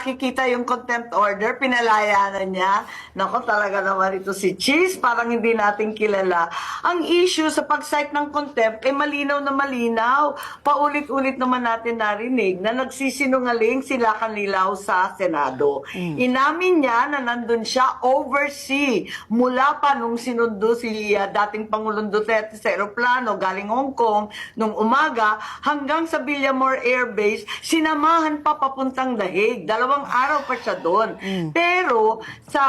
nakikita yung contempt order, pinalaya na niya. Nako, talaga naman ito si Cheese, parang hindi natin kilala. Ang issue sa pag-cite ng contempt, malinaw na malinaw. Paulit-ulit naman natin narinig na nagsisinungaling sila Kanilaw sa Senado. Inamin niya na nandun siya oversea mula pa nung sinundo si dating Pangulong Duterte sa aeroplano galing Hong Kong nung umaga hanggang sa Villamor Air Base, sinamahan pa papuntang Dahig. 2 araw pa siya doon. Pero sa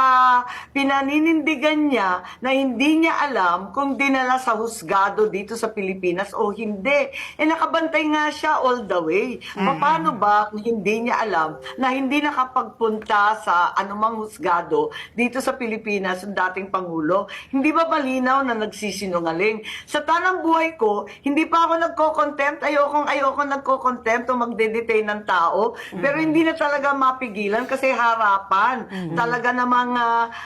pinaninindigan niya na hindi niya alam kung dinala sa husgado dito sa Pilipinas o hindi. Nakabantay nga siya all the way. Paano ba kung hindi niya alam na hindi nakapagpunta sa anumang husgado dito sa Pilipinas ang dating Pangulo? Hindi ba malinaw na nagsisinungaling? Sa tanang buhay ko, hindi pa ako nagko-contempt. Ayoko nagko-contempt o magde-detain ng tao. Pero hindi na talaga mapigilan kasi harapan. Talaga namang,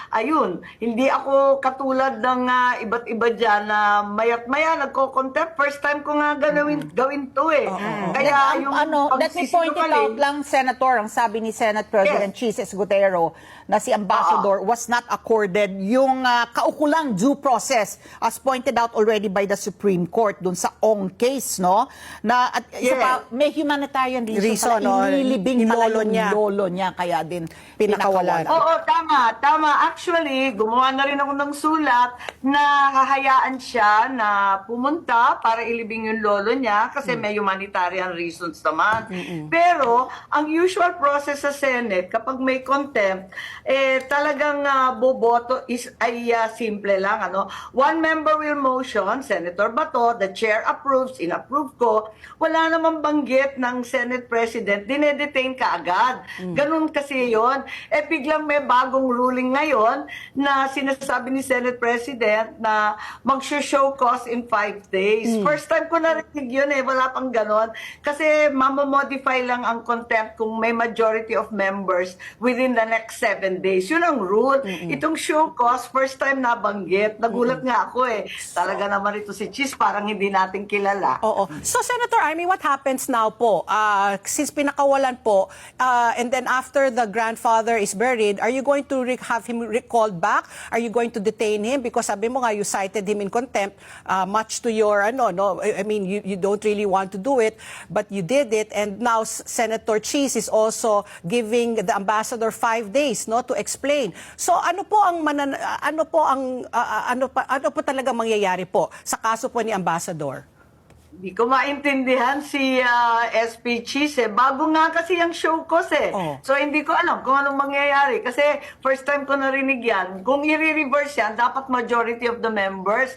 ayun, hindi ako katulad ng iba't iba dyan na mayat maya nagko-contempt. First time ko nga gawin to eh. Kaya yung let me point it out lang, Senator, ang sabi ni Senate President Cheese Escudero na si Ambassador was not accorded yung kaukulang due process as pointed out already by the Supreme Court dun sa Ong case, no? Na at isa pa, may humanitarian reason no? Inilibing pala yung lolo niya kaya din pinakawalan. Oo, tama. Actually, gumawa na rin ako ng sulat na hahayaan siya na pumunta para ilibing yung lolo niya kasi may humanitarian reasons naman. Pero, ang usual process sa Senate, kapag may contempt, talagang boboto ay simple lang. One member will motion, Senator Bato, the chair approves, inapprove ko, wala namang banggit ng Senate President, dinedetain ka agad. Ganun kasi yon. Biglang may bagong ruling ngayon na sinasabi ni Senate President na mag-show cause in 5 days. First time ko narinig yun wala pang ganon. Kasi mamamodify lang ang contempt kung may majority of members within the next 7 days. Yun ang rule. Itong show cause, first time nabanggit. Nagulat nga ako Talaga naman ito si Cheese, parang hindi natin kilala. Oo. So, Senator Amy, what happens now po? Since pinakawalan po, and then after the grandfather is buried, are you going to have him recalled back? Are you going to detain him? Because sabi mo nga, you cited him in contempt, much to your, I mean, you don't really want to do it, but you did it, and now Senator Cheese is also giving the ambassador 5 days, to explain. So, ano po talaga mangyayari po sa kaso po ni Ambassador? Hindi ko maintindihan si SP Cheese Bago nga kasi yung show cause So hindi ko alam kung anong mangyayari. Kasi first time ko narinig yan. Kung i-reverse yan, dapat majority of the members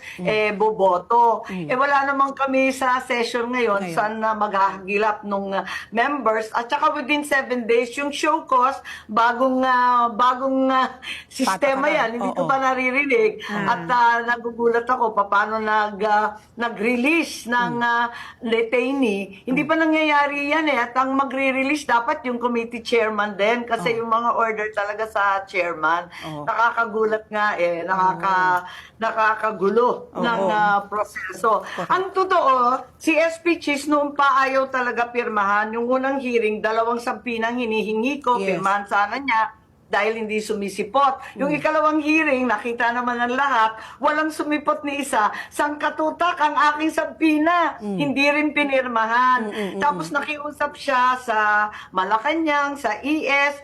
boboto. Wala naman kami sa session ngayon saan na maghahagilap nung members. At saka within 7 days, yung show cause, bagong sistema yan. Hindi ko pa naririnig. At nagugulat ako paano nag-release ng detainee. Hindi pa nangyayari yan At ang magre-release dapat yung committee chairman din kasi yung mga order talaga sa chairman. Nakakagulat nga nakakagulo ng proseso. Ang totoo, si SP Cheese noon pa ayaw talaga pirmahan. Yung unang hearing, 2 sampinang hinihingi ko, pirmahan sana niya dahil hindi sumisipot. Yung ikalawang hearing, nakita naman ng lahat, walang sumipot ni isa, sangkatutak ang aking sampina. Hindi rin pinirmahan. Tapos nakiusap siya sa Malacanang, sa ES,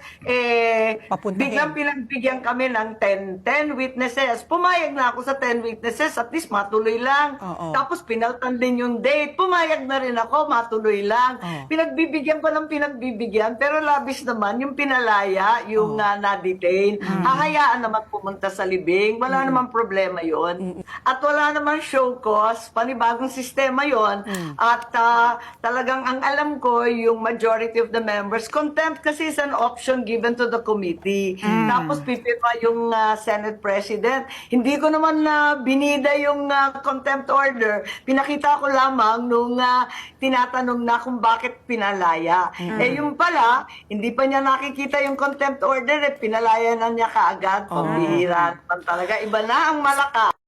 biglang pinagbigyan kami ng 10 witnesses. Pumayag na ako sa 10 witnesses, at least matuloy lang. Tapos pinaltan din yung date. Pumayag na rin ako, matuloy lang. Pinagbibigyan ko ng pinagbibigyan, pero labis naman yung pinalaya, yung na-detain. Hahayaan naman pumunta sa libing. Wala naman problema yon. At wala naman show cause. Panibagong sistema yon. At talagang ang alam ko, yung majority of the members, contempt kasi is an option given to the committee. Tapos pipirma yung Senate President. Hindi ko naman binida yung contempt order. Pinakita ko lamang nung tinatanong na kung bakit pinalaya. Yung pala, hindi pa niya nakikita yung contempt order, pinalaya na niya kaagad. Pambihira naman talaga. Iba na ang Malacanang.